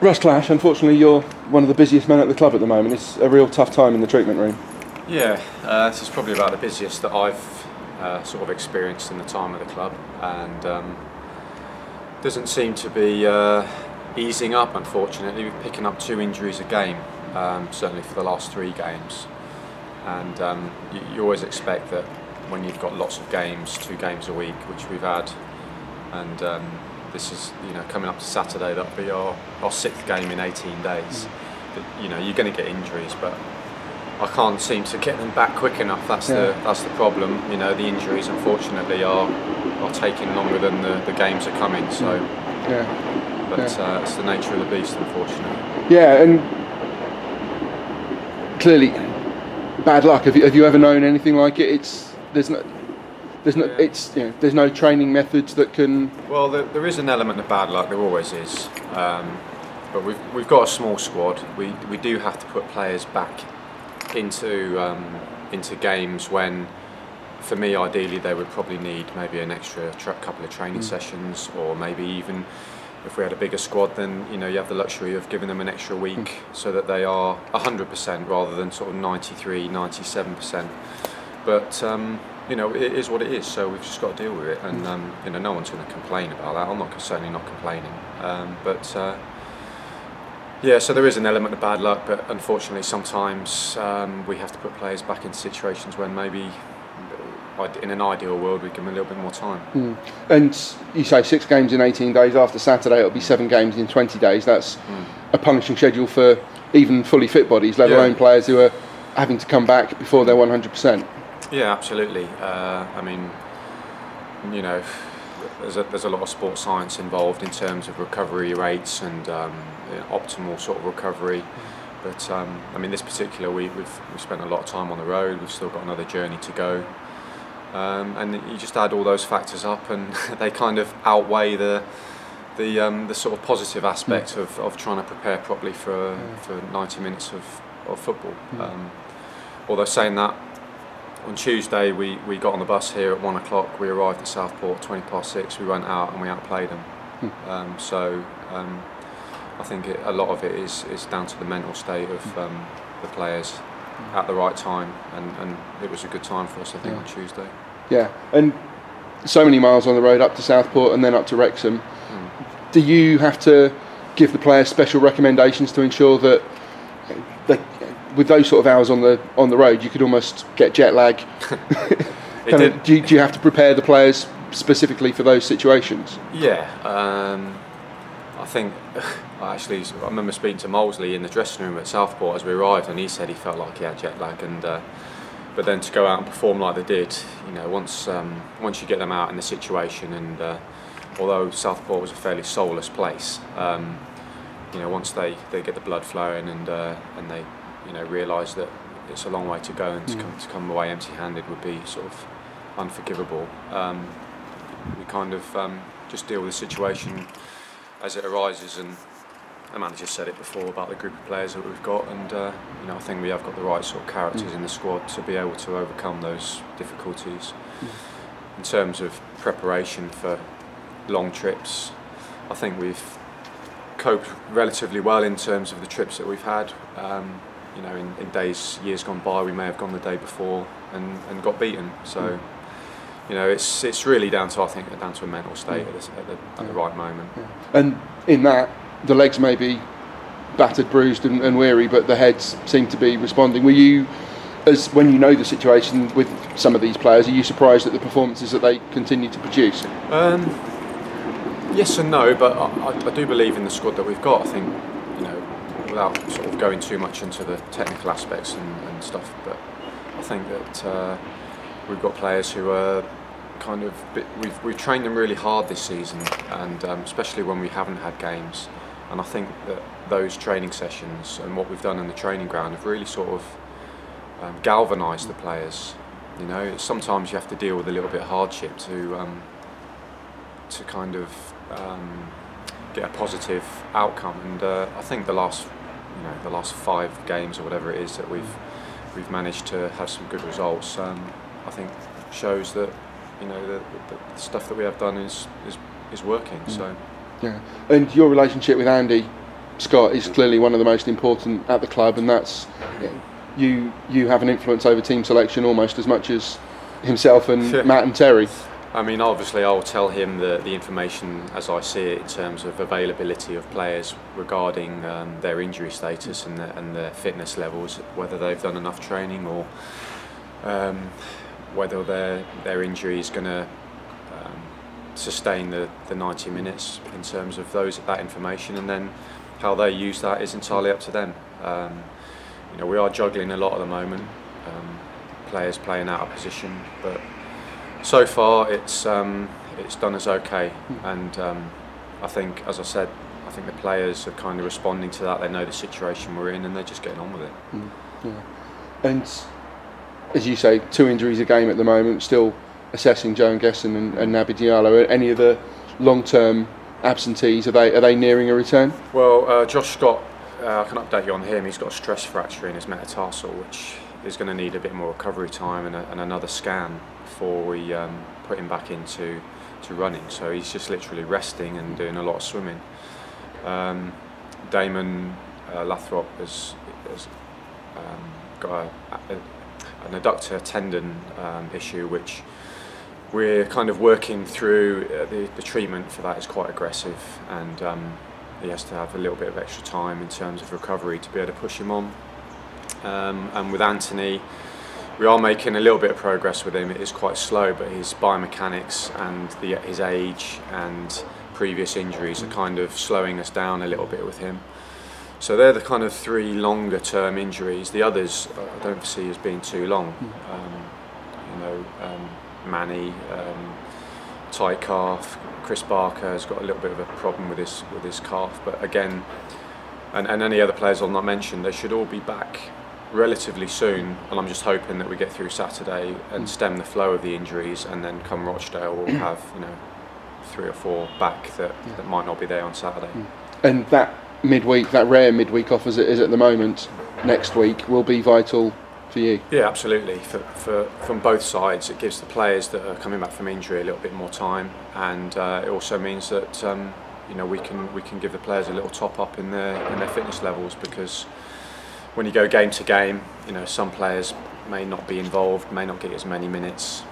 Russ Clash, unfortunately you're one of the busiest men at the club at the moment. It's a real tough time in the treatment room. Yeah, this is probably about the busiest that I've sort of experienced in the time of the club, and doesn't seem to be easing up, unfortunately. We're picking up 2 injuries a game, certainly for the last 3 games, and you always expect that when you've got lots of games, 2 games a week, which we've had, and this is, coming up to Saturday, that'll be our 6th game in 18 days. But, you're going to get injuries, but I can't seem to get them back quick enough. That's the problem. The injuries, unfortunately, are taking longer than the games are coming. So, it's the nature of the beast, unfortunately. Yeah, and clearly, bad luck. Have you ever known anything like it? There's no training methods that can. Well, there is an element of bad luck. There always is. But we've got a small squad. We do have to put players back into games when, for me, ideally they would probably need maybe an extra couple of training sessions, or maybe even if we had a bigger squad, then you have the luxury of giving them an extra week so that they are 100% rather than sort of 93, 97%. But it is what it is, so we've just got to deal with it, and no one's going to complain about that. I'm certainly not complaining, yeah, so there is an element of bad luck, but unfortunately sometimes we have to put players back in situations when maybe in an ideal world we give them a little bit more time. And you say 6 games in 18 days. After Saturday it'll be 7 games in 20 days. That's a punishing schedule for even fully fit bodies, let alone players who are having to come back before they're 100%. Yeah, absolutely. There's a lot of sports science involved in terms of recovery rates and optimal sort of recovery. But this particular week we've spent a lot of time on the road. We've still got another journey to go, and you just add all those factors up, and they kind of outweigh the sort of positive aspect of trying to prepare properly for 90 minutes of football. Although saying that, on Tuesday we got on the bus here at 1 o'clock. We arrived at Southport 6:20. We went out and we outplayed them. I think a lot of it is down to the mental state of the players at the right time, and it was a good time for us, I think, on Tuesday. Yeah, and so many miles on the road up to Southport and then up to Wrexham. Do you have to give the players special recommendations to ensure that with those sort of hours on the road, you could almost get jet lag? Do you have to prepare the players specifically for those situations? Yeah, I think I remember speaking to Molesley in the dressing room at Southport as we arrived, and he said he felt like he had jet lag, and but then to go out and perform like they did, once you get them out in the situation, and although Southport was a fairly soulless place, once they get the blood flowing and they realise that it's a long way to go, and to come away empty-handed would be sort of unforgivable. We kind of just deal with the situation as it arises, and the manager said it before about the group of players that we've got, and I think we have got the right sort of characters in the squad to be able to overcome those difficulties. In terms of preparation for long trips, I think we've coped relatively well in terms of the trips that we've had. In years gone by, we may have gone the day before and got beaten. So, it's really down to a mental state at the right moment. And in that, the legs may be battered, bruised, and weary, but the heads seem to be responding. Were you, when you know the situation with some of these players, are you surprised at the performances that they continue to produce? Yes and no, but I do believe in the squad that we've got. I think, without sort of going too much into the technical aspects and stuff, but I think that we've got players who are kind of we've trained them really hard this season, and especially when we haven't had games. And I think that those training sessions and what we've done in the training ground have really sort of galvanised the players. Sometimes you have to deal with a little bit of hardship to kind of get a positive outcome, and I think the last 5 games or whatever it is that we've managed to have some good results. I think shows that the stuff that we have done is working. So yeah, and your relationship with Andy Scott is clearly one of the most important at the club, and that's you have an influence over team selection almost as much as himself and Matt and Terry. I mean, obviously I'll tell him the information as I see it in terms of availability of players regarding their injury status and their fitness levels, whether they've done enough training or whether their injury is going to sustain the 90 minutes in terms of that information, and then how they use that is entirely up to them. You know, we are juggling a lot at the moment, players playing out of position, but so far it's done us okay, and I think, as I said, I think the players are kind of responding to that. They know the situation we're in, and they're just getting on with it. Yeah. And as you say, 2 injuries a game at the moment, still assessing Joe Gesson and Naby Diallo. Any of the long-term absentees, are they nearing a return? Well, Josh Scott, I can update you on him. He's got a stress fracture in his metatarsal, which is going to need a bit more recovery time and another scan before we put him back into running. So he's just literally resting and doing a lot of swimming. Damon Lathrop has got an adductor tendon issue, which we're kind of working through. The treatment for that is quite aggressive, and he has to have a little bit of extra time in terms of recovery to be able to push him on. And with Anthony, we are making a little bit of progress with him. It is quite slow, but his biomechanics and his age and previous injuries are kind of slowing us down a little bit with him. So they're the kind of 3 longer term injuries. The others I don't see as being too long. Manny, tight calf. Chris Barker has got a little bit of a problem with his calf, but again, and any other players I'll not mention, they should all be back relatively soon, and I'm just hoping that we get through Saturday and stem the flow of the injuries, and then come Rochdale we'll have 3 or 4 back that might not be there on Saturday. And that midweek, that rare midweek off as it is at the moment, next week will be vital for you. Yeah, absolutely. From both sides, it gives the players that are coming back from injury a little bit more time, and it also means that we can give the players a little top up in their fitness levels, because when you go game to game, some players may not be involved, may not get as many minutes.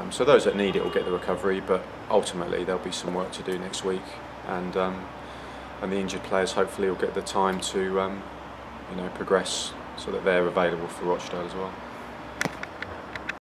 So those that need it will get the recovery, but ultimately there'll be some work to do next week, and the injured players hopefully will get the time to progress, so that they're available for Rochdale as well.